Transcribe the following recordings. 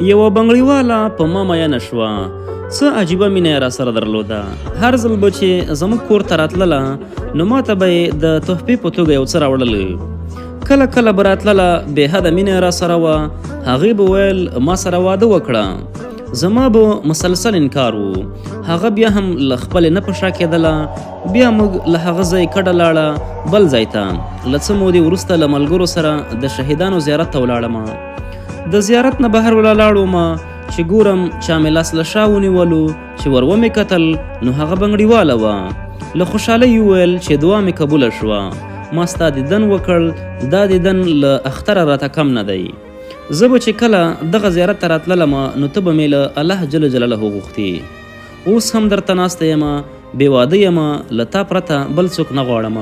یوه بنګړیواله په ما میینه شوه، څه عجیبه مینه یې راسره درلوده. هر ځل به چې زموږ کور ته راتلله نو ما ته به یې د تحفې په توګه یو څه راوړل. کله کله به راتلله بېحده مینه یې راسره وه. هغې به ویل ما سره واده وکړه. زما به مسلسل انکار و. هغه بیا هم له خپلې نه په شا کېدله. بیا موږ له هغه ځای کډه لاړه بل ځای ته. له څه مودې وروسته له ملګرو سره د شهیدانو زیارت ته ولاړم. د زیارت نه بهر ولاړم چې ګورم چا مې لاس له شا ونیولو. چې ور ومې کتل نو هغه بنګړیواله وه. له خوشحالۍ وویل چې دعا مې قبوله شوه. ما ستا دیدن وکړ. دا دیدن له اختره راته کم نه دی. زه به چې کله دغه زیارت ته راتللم نو ته به مې له الله جل جلاله غوښتې. اوس هم درته ناسته یم، بې واده یم، له تا پرته بل څوک نه غواړم.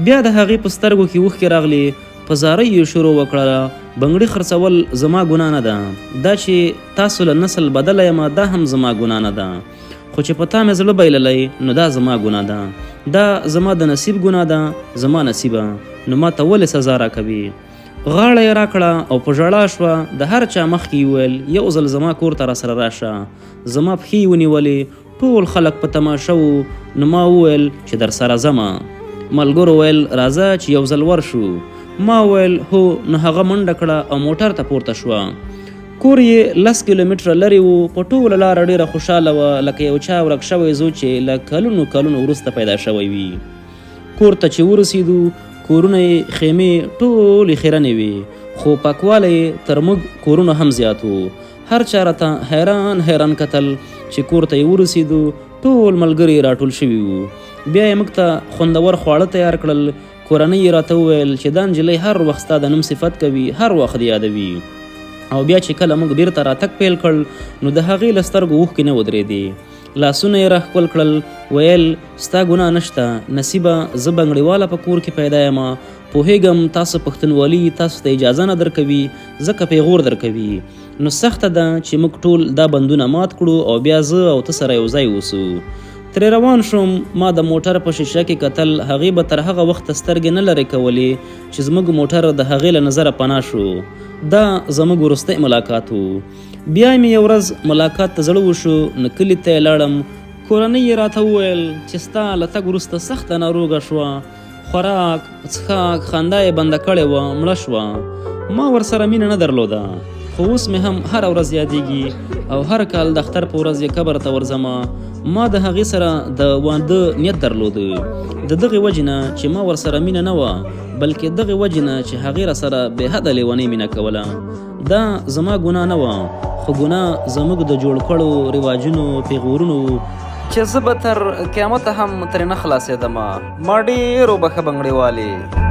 بیا د هغې په سترګو کې اوښکې راغلې. په زارۍ یې شروع وکړله، بنګړي خرڅول زما ګناه نه ده. دا چې تاسو له نسل بدله یم دا هم زما ګناه نه ده. خو چې په تا مې زړه بایللی نو دا زما ګناه ده. دا زما د نصیب ګناه ده. زما نصیبه نو ما ته ولې سزا راکوي؟ غاړه یې راکړه او په ژړا شوه. د هر چا مخکې یې وویل یو ځل زما کور ته راسره راشه. زما پښې یې ونیولې. ټول خلک په تماشه وو. نو ما وویل چې درسره ځمه. ملګرو ویل راځه چې یو ځل ورشو. ما ویل هو. نو هغه منډه کړه او موټر ته پورته شوه. کور یې 10 کیلومتره لرې و. په ټوله لاره ډېره خوشحاله وه لکه یو چا ورک شوی زوی چې له کلونو وروسته پیدا شوی وي. کور ته چې ورسېدو کورونه یې خیمې ټولې خیرنې وې، خو پاکوالی یې تر موږ کورونو هم زیات و. هر چا راته حیران کتل چې کور ته یې ورسېدو. ټول ملګري راټول شوي وو. بیا یې موږ ته خوندور خواړه تیار کړل. کورنۍ یې راته وویل چې دا نجلۍ هر وخت ستا د نوم صفت کوي، هر وخت یادوي. او بیا چې کله موږ بیرته راتګ پیل کړ نو د هغې له سترګو اوښکې نه ودرېدې. لاسونه یې راښکل کړل. ویل ستا ګناه نشته نصیبه، زه بنګړیواله په کور کې پیدا یم. پوهېږم تاسو پښتونولي تاسو ته اجازه نه درکوي ځکه پیغور درکوي. نو سخته ده چې موږ ټول دا بندونه مات کړو او بیا زه او ته سره یو ځای اوسو. ترې روان شوم. ما د موټر په شیشه کې کتل. هغې به تر هغه وخته سترګې نه لرې کولې چې زموږ موټر د هغې له نظره پناه شو. دا زموږ وروستی ملاقات و. بیا مې یو ورځ ملاقات ته زړه وشو نو کلي ته یې لاړم. کورنۍ یې راته وویل چې ستا له تګ وروسته سخته ناروغه شوه. خوراک څښاک خندا یې بنده کړې وه، مړه شوه. ما ورسره مینه نه درلوده، خو اوس مې هم هره ورځ یادېږي او هر کال د اختر په ورځ یې قبر ته ورځمه. ما د هغې سره د واده نیت درلوده، د دغې وجې نه چې ما ورسره مینه نه وه بلکې دغې وجې نه چې هغې راسره بېحده لیونۍ مینه کوله. دا زما ګناه نه وه، خو ګناه زموږ د جوړ کړو رواجونو پیغورونو چې زه به تر قیامته هم ترې نه خلاصېدم. ما ډېر وبښه بنګړیوالې.